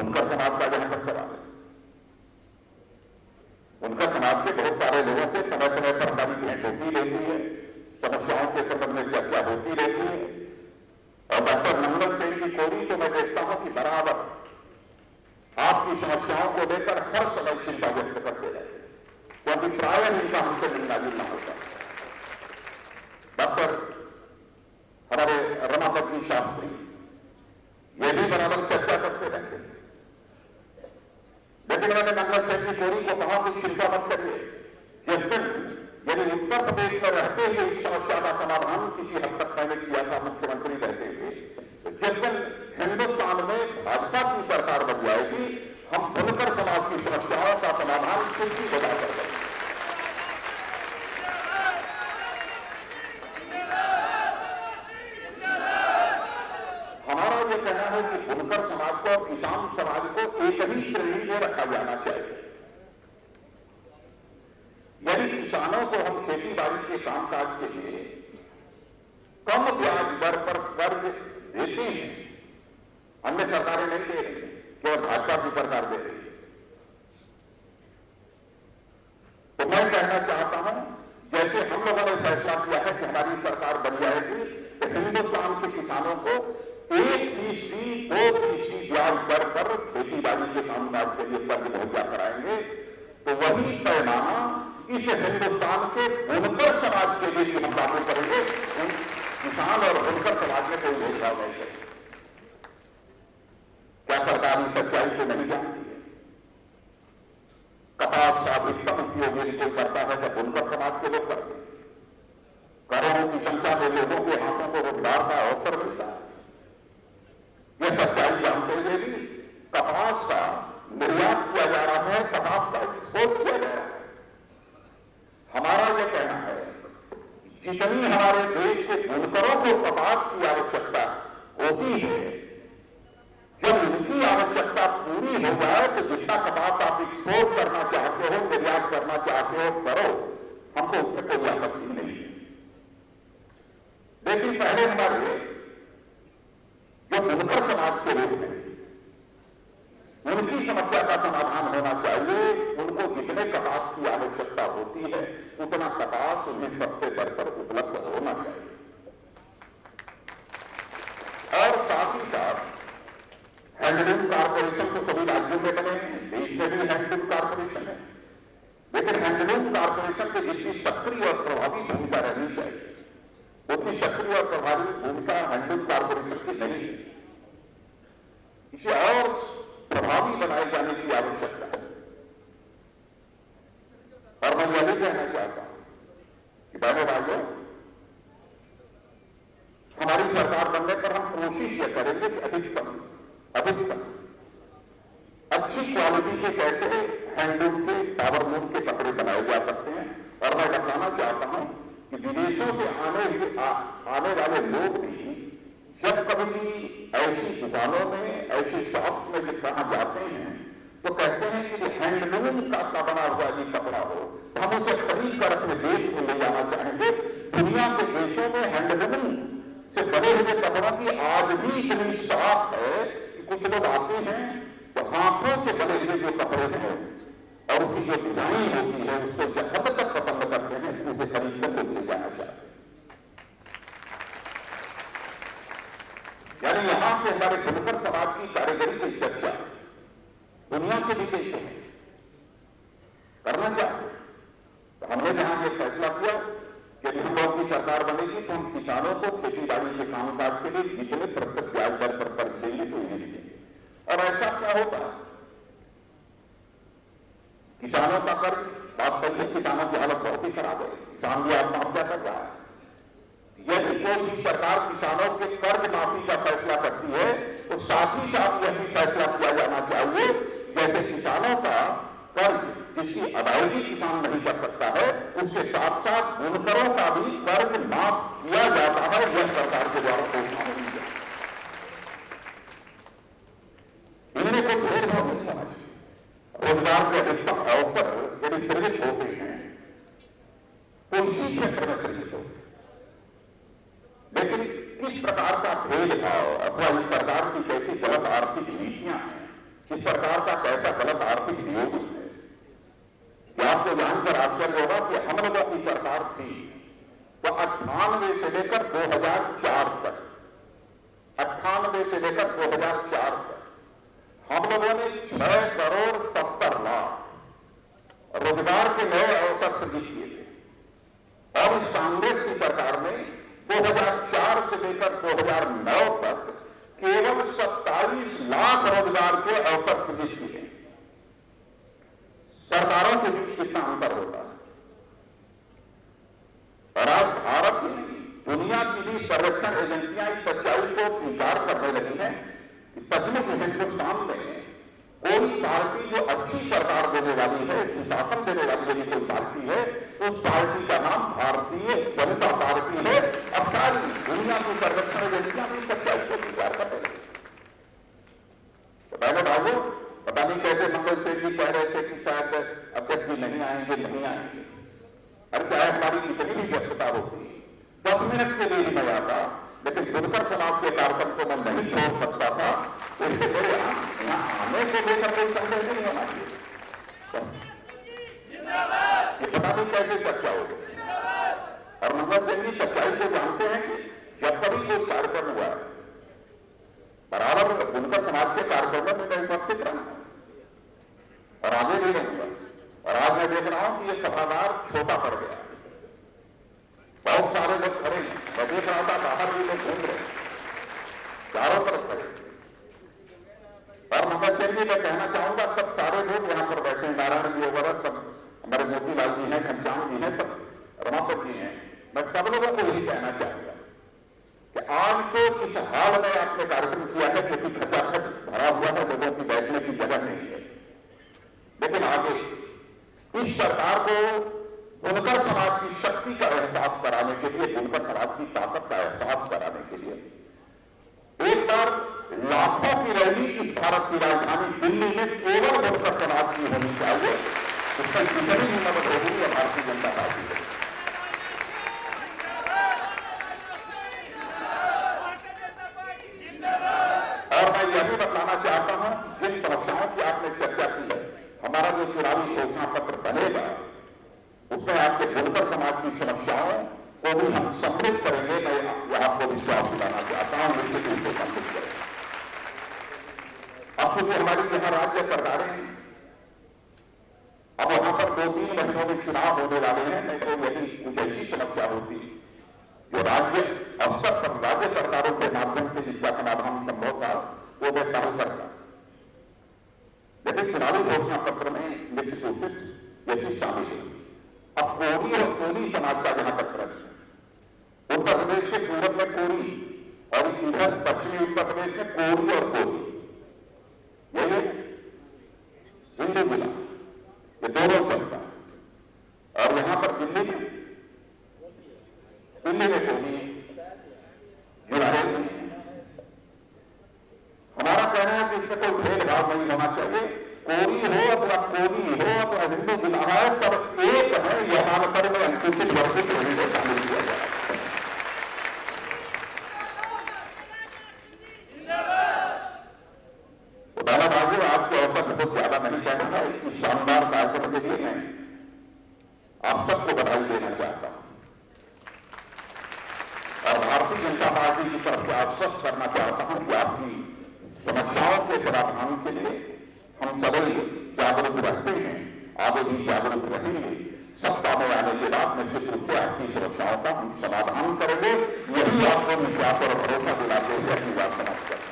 बुनकर समाज का जहां तक सवाल है, बुनकर समाज के बहुत सारे लोगों से समय समय पर हमारी भेंट होती रहती है, समस्याओं के संबंध में चर्चा होती रहती है। और डॉक्टर मंगल सेन की कोरी तो मैं देखता हूं कि बराबर आपकी समस्याओं को लेकर हर समय चिंता व्यक्त करते रहते हैं, क्योंकि प्राय इनका हमसे मिलना जुलना होता है। डॉक्टर हमारे रमापति शास्त्री ये भी बराबर चर्चा करते रहते हैं, लेकिन मैंने मंगल सेन की कोरी को कहा कि चिंता मत करिए, जिस दिन यदि उत्तर प्रदेश में रहते हुए इस समस्या का समाधान किसी हद तक मैंने किया था मुख्यमंत्री रहते हुए, तो जिस दिन हिंदुस्तान में भाजपा की सरकार बन जाएगी, हम बुनकर समाज की समस्याओं का समाधान किसी बजा कर देंगे। हमारा यह कहना है कि बुनकर समाज को और किसान समाज को एक ही श्रेणी में रखा जाना चाहिए। यदि किसानों को हम खेती बाड़ी के कामकाज के लिए कम ब्याज दर पर कर्ज देते हैं, अन्य सरकारें नहीं दे रही, केवल भाजपा की सरकार दे रही है, तो मैं कहना चाहता हूं जैसे हम लोगों ने फैसला किया है कि हमारी सरकार बन जाएगी तो हिंदुस्तान के किसानों को 1% 2% ब्याज दर पर खेती बाड़ी के कामकाज के लिए कर्ज मुहैया कराएंगे, तो वही पैमाना इस हिंदुस्तान के बुनकर समाज के लिए हम लागू करेंगे। किसान और बुनकर समाज में कोई भेदभाव नहीं है। क्या सरकार इस सच्चाई को नहीं जानती है? कपास का अधिकतम उपयोग यदि कोई करता है तो बुनकर समाज के लोग करते हैं। करोड़ों की संख्या में लोगों के हाथों को रोजगार का अवसर मिलता है। यह सच्चाई जानते हुए भी कपास का निर्यात किया जा रहा है, कपास का एक्सपोर्ट किया जा रहा है। हमारा यह कहना है जितनी हमारे देश के बुनकरों को कपास की आवश्यकता होती है, जब उनकी आवश्यकता पूरी हो जाए तो जितना कपास आप एक्सपोर्ट करना चाहते हो, निर्यात करना चाहते हो, करो, हमको उसमें कोई आपत्ति नहीं है। लेकिन पहले हमारे जो बुनकर समाज के लोग हैं उनकी समस्या का समाधान होना चाहिए। उनको जितने कपास की आवश्यकता होती है उतना कपास उन्हें सस्ते दर पर उपलब्ध होना चाहिए। और साथ ही साथ हैंडलूम कारपोरेशन तो सभी राज्यों में बने हैं, देश में भी हैंडलूम कारपोरेशन है, लेकिन हैंडलूम कारपोरेशन की जितनी सक्रिय और प्रभावी भूमिका रहनी चाहिए उतनी सक्रिय और प्रभावी भूमिका हैंडलूम कारपोरेशन की नहीं है। इसे और प्रभावी बनाए जाने की आवश्यकता है। और मैं यह भी कहना चाहता हूं कि बहनों भाइयों, हमारी सरकार बनने पर हम कोशिश यह करेंगे कि अधिकतम अच्छी क्वालिटी के कैसे हैंडलूम के पावरलूम के कपड़े बनाए जा सकते हैं। और मैं बताना चाहता हूं कि विदेशों से आने वाले लोग भी जब कभी ऐसी दुकानों में, ऐसी शॉप में जब कहां जाते हैं तो कहते हैं कि हैंडलूम का बना हुआ ये कपड़ा हो तो हम उसे खरीद कर अपने देश में ले जाना चाहेंगे। दुनिया के देशों में हैंडलूम से बने हुए कपड़ों की आज भी इतनी शौक है कि कुछ लोग आते हैं तो हाथों से बने हुए जो कपड़े हैं और उसकी जो डिजाइन होती है उसको जब तक पसंद करते हैं उसे खरीद कर ले जाना चाहते हैं। यानी यहां से हमारे बुनकर समाज की कारीगरी की चर्चा दुनिया के विदेशों में करना चाहते। तो हमने जहां ये फैसला किया कि हम लोग की सरकार बनेगी तो हम किसानों को खेती बाड़ी के कामकाज के लिए जितने प्रतिशत ब्याज दर पर कर्ज देंगे तो इन्हें देंगे। और ऐसा क्या होता है, किसानों का कर्ज, बात सही है, किसानों की हालत बहुत ही खराब है, किसान भी आत्महत्या कर रहा है। यदि कोई भी सरकार किसानों के कर्ज माफी का फैसला करती है तो साथ ही साथ यह भी फैसला किया जाना चाहिए जैसे किसानों का कर्ज जिसकी अदायगी किसान नहीं कर सकता है उसके साथ साथ बुनकरों का भी कर्ज माफ किया जाता है। यह सरकार के द्वारा घोषणा होनी चाहिए। इनमें कोई भेदभाव नहीं होना चाहिए। रोजगार के अधिकतम अवसर यदि सृजित होते हैं तो इसी क्षेत्र में सृजित होते हैं, लेकिन किस प्रकार का भेदभाव अथवा इस सरकार की कैसी गलत आर्थिक नीतियां हैं कि सरकार का कैसा गलत आर्थिक नियोजन है कि आपको जानकर आश्चर्य होगा कि हम लोगों की सरकार थी तो 98 से लेकर 2004 तक 98 से लेकर 2004 तक हम लोगों ने 6,70,00,000 रोजगार के नए अवसर सृजित किए थे और इस कांग्रेस की सरकार ने 2004 से लेकर 2009 तक केवल 27 लाख रोजगार के अवसर सृजित किए। सरकारों के बीच कितना अंतर होता है। और आज भारत में दुनिया की भी सर्वेक्षण एजेंसियां इस सच्चाई को स्वीकार करने लगी हैं कि सचमुच हिंदुस्तान में कोई पार्टी जो अच्छी सरकार देने वाली है, सुशासन देने वाली यदि कोई पार्टी है, उस पार्टी का नाम भारतीय जनता पार्टी है। अब सारी दुनिया की सर्वेक्षण एजेंसियां भी सच्चाई को स्वीकार करने लगी। तो पहले भाइयों, पता नहीं कैसे मंगल सेठ जी कह रहे थे कि शायद अध्यक्ष जी नहीं आएंगे, नहीं आएंगे। अरे चाहे हमारी इतनी भी व्यस्तता होती, 10 मिनट के लिए ही मैं आता, लेकिन बुनकर समाज के कार्यक्रम को मैं नहीं छोड़ सकता था। इससे मेरे यहाँ आने को लेकर कोई संदेह नहीं होना चाहिए। ये पता नहीं कैसे सच्चा होगा। और मंगल सिंह जी सच्चाई को जानते हैं कि जब कभी कोई कार्यक्रम हुआ है, बराबर बुनकर समाज के कार्यक्रमों में मैं उपस्थित रहा और आगे भी रहूंगा। और आज मैं देख रहा हूं कि ये सभागार छोटा पड़ गया, बहुत सारे लोग खड़े हैं। मैं देख रहा था बाहर भी लोग घूम रहे, चारों तरफ खड़े। और मंगल सिंह जी मैं कहना चाहूंगा, सब सारे लोग यहां पर बैठे हैं, नारायण जी वगैरह सब, हमारे मोतीलाल जी हैं, घनश्याम जी हैं, सब रमापत जी हैं। मैं सब लोगों को यही कहना चाहूंगा कि आज तो इस हाल में आपने कार्यक्रम किया है क्योंकि खचाखच भरा हुआ है, लोगों की बैठने की जगह नहीं है। लेकिन आगे इस सरकार को बुनकर समाज की शक्ति का एहसास कराने के लिए, बुनकर समाज की ताकत का एहसास कराने के लिए एक बार लाखों की रैली इस भारत की राजधानी दिल्ली में केवल बुनकर समाज की होनी चाहिए। उसका जितनी भी मदद होगी वो भारतीय जनता पार्टी है। और मैं यह भी बताना चाहता हूं, जिन समस्याओं की आपने चर्चा की है, हमारा जो चुनावी घोषणा पत्र बनेगा उसमें आपके बुनकर समाज की समस्याओं को भी हम सम्मिलित करेंगे। मैं आपको विश्वास दिलाना चाहता हूं, निश्चित रूप से सम्मिलित करेंगे। अब क्योंकि हमारी यहां राज्य सरकारें हैं, अब वहां पर 2-3 महीनों में चुनाव होने वाले हैं। नहीं तो यदि कुछ ऐसी समस्या होती जो राज्य स्तर पर राज्य सरकारों के माध्यम से जिसका समाधान संभव था, वो मैं चालू करता। लेकिन चुनावी घोषणा पत्र में निश्चित रूप से यह चीज शामिल है। अब कोरी और कोली समाज का जहां तक प्रश्न है, उत्तर प्रदेश के पूरब में कोरी और इधर पश्चिमी उत्तर प्रदेश में कोरी और कोली, ये हिंदू जिला, ये दोनों चलता है। और यहां पर दिल्ली में कोली जुड़ाए। हमारा कहना है कि इसमें कोई भेदभाव नहीं होना चाहिए। कोरी हो अथवा कोली हो अथवा हिंदू जिला है, सब एक है। यह मानकर में अनुसूचित वर्ग की श्रेणी को शामिल किया जाए। दादा बाबू, आज के अवसर बहुत ज्यादा नहीं कहना है। इस शानदार कार्यक्रम के लिए मैं आप सबको बधाई देना चाहता हूं और भारतीय जनता पार्टी की तरफ से आश्वस्त करना चाहता हूं कि आपकी समस्याओं के समाधान के लिए हम सदैव जागरूक रहते हैं, आगे भी जागरूक रहेंगे। सत्ता में आने के बाद निश्चित रूप से आपकी समस्याओं का हम समाधान करेंगे। यही आपको विश्वास और भरोसा दिलाते हुए अपनी बात समाप्त करें।